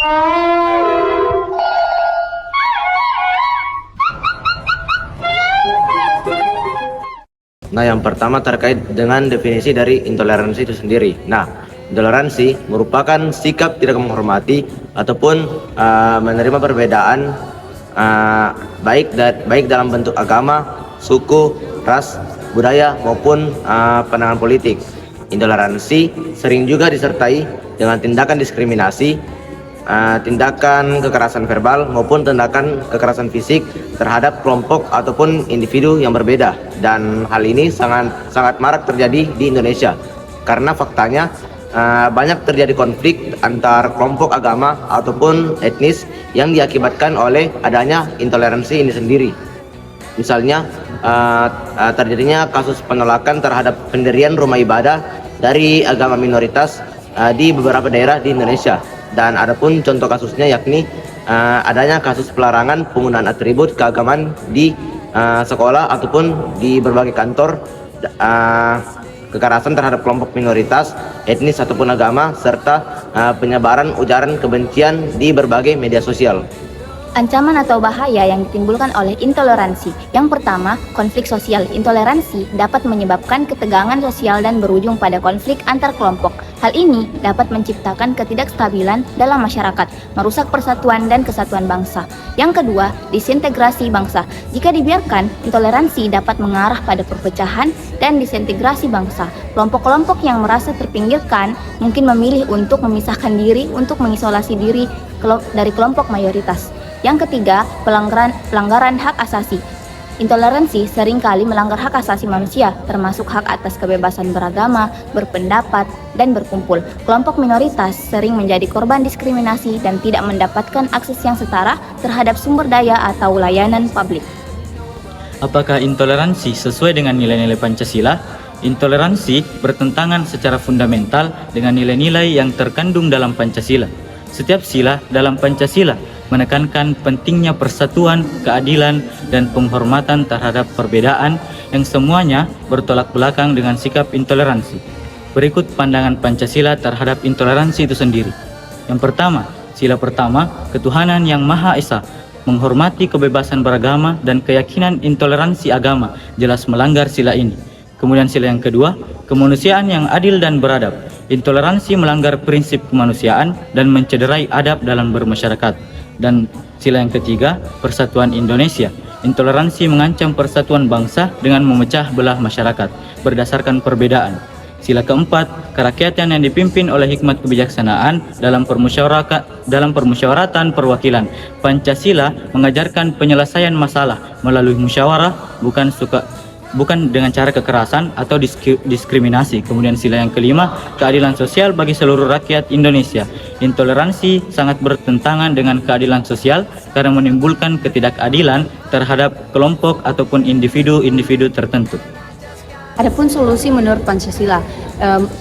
Nah, yang pertama terkait dengan definisi dari intoleransi itu sendiri. Nah, intoleransi merupakan sikap tidak menghormati ataupun menerima perbedaan baik dalam bentuk agama, suku, ras, budaya maupun pandangan politik. Intoleransi sering juga disertai dengan tindakan diskriminasi, tindakan kekerasan verbal maupun tindakan kekerasan fisik terhadap kelompok ataupun individu yang berbeda, dan hal ini sangat marak terjadi di Indonesia karena faktanya banyak terjadi konflik antar kelompok agama ataupun etnis yang diakibatkan oleh adanya intoleransi ini sendiri. Misalnya terjadinya kasus penolakan terhadap pendirian rumah ibadah dari agama minoritas di beberapa daerah di Indonesia. Dan adapun contoh kasusnya yakni adanya kasus pelarangan penggunaan atribut keagamaan di sekolah ataupun di berbagai kantor, kekerasan terhadap kelompok minoritas, etnis ataupun agama, serta penyebaran ujaran kebencian di berbagai media sosial. Ancaman atau bahaya yang ditimbulkan oleh intoleransi. Yang pertama, konflik sosial. Intoleransi dapat menyebabkan ketegangan sosial dan berujung pada konflik antar kelompok. Hal ini dapat menciptakan ketidakstabilan dalam masyarakat, merusak persatuan dan kesatuan bangsa. Yang kedua, disintegrasi bangsa. Jika dibiarkan, intoleransi dapat mengarah pada perpecahan dan disintegrasi bangsa. Kelompok-kelompok yang merasa terpinggirkan mungkin memilih untuk memisahkan diri, untuk mengisolasi diri dari kelompok mayoritas. Yang ketiga, pelanggaran hak asasi. Intoleransi seringkali melanggar hak asasi manusia, termasuk hak atas kebebasan beragama, berpendapat, dan berkumpul. Kelompok minoritas sering menjadi korban diskriminasi dan tidak mendapatkan akses yang setara terhadap sumber daya atau layanan publik. Apakah intoleransi sesuai dengan nilai-nilai Pancasila? Intoleransi bertentangan secara fundamental dengan nilai-nilai yang terkandung dalam Pancasila. Setiap sila dalam Pancasila menekankan pentingnya persatuan, keadilan, dan penghormatan terhadap perbedaan yang semuanya bertolak belakang dengan sikap intoleransi. Berikut pandangan Pancasila terhadap intoleransi itu sendiri. Yang pertama, sila pertama, ketuhanan yang Maha Esa, menghormati kebebasan beragama dan keyakinan intoleransi agama jelas melanggar sila ini. Kemudian sila yang kedua, kemanusiaan yang adil dan beradab. Intoleransi melanggar prinsip kemanusiaan dan mencederai adab dalam bermasyarakat. Dan sila yang ketiga, persatuan Indonesia. Intoleransi mengancam persatuan bangsa dengan memecah belah masyarakat berdasarkan perbedaan. Sila keempat, kerakyatan yang dipimpin oleh hikmat kebijaksanaan dalam permusyawaratan perwakilan. Pancasila mengajarkan penyelesaian masalah melalui musyawarah, bukan dengan cara kekerasan atau diskriminasi. Kemudian sila yang kelima, keadilan sosial bagi seluruh rakyat Indonesia. Intoleransi sangat bertentangan dengan keadilan sosial karena menimbulkan ketidakadilan terhadap kelompok ataupun individu-individu tertentu. Adapun solusi menurut Pancasila.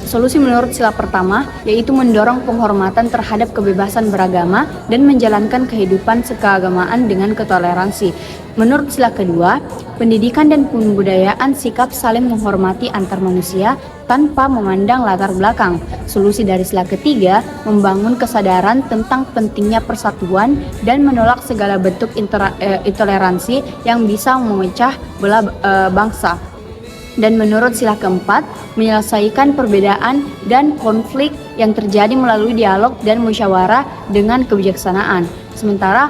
Solusi menurut sila pertama yaitu mendorong penghormatan terhadap kebebasan beragama dan menjalankan kehidupan keagamaan dengan ketoleransi. Menurut sila kedua, pendidikan dan pembudayaan sikap saling menghormati antar manusia tanpa memandang latar belakang. Solusi dari sila ketiga, membangun kesadaran tentang pentingnya persatuan dan menolak segala bentuk intoleransi yang bisa memecah belah bangsa. Dan menurut sila keempat, menyelesaikan perbedaan dan konflik yang terjadi melalui dialog dan musyawarah dengan kebijaksanaan. Sementara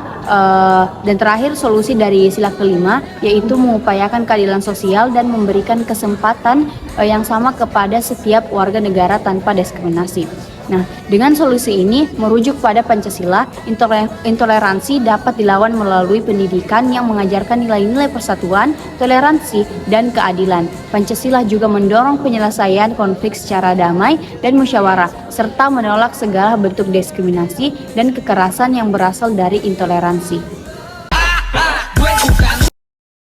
dan terakhir, solusi dari sila kelima yaitu mengupayakan keadilan sosial dan memberikan kesempatan yang sama kepada setiap warga negara tanpa diskriminasi. Nah, dengan solusi ini merujuk pada Pancasila, intoleransi dapat dilawan melalui pendidikan yang mengajarkan nilai-nilai persatuan, toleransi, dan keadilan. Pancasila juga mendorong penyelesaian konflik secara damai dan musyawarah, serta menolak segala bentuk diskriminasi dan kekerasan yang berasal dari intoleransi.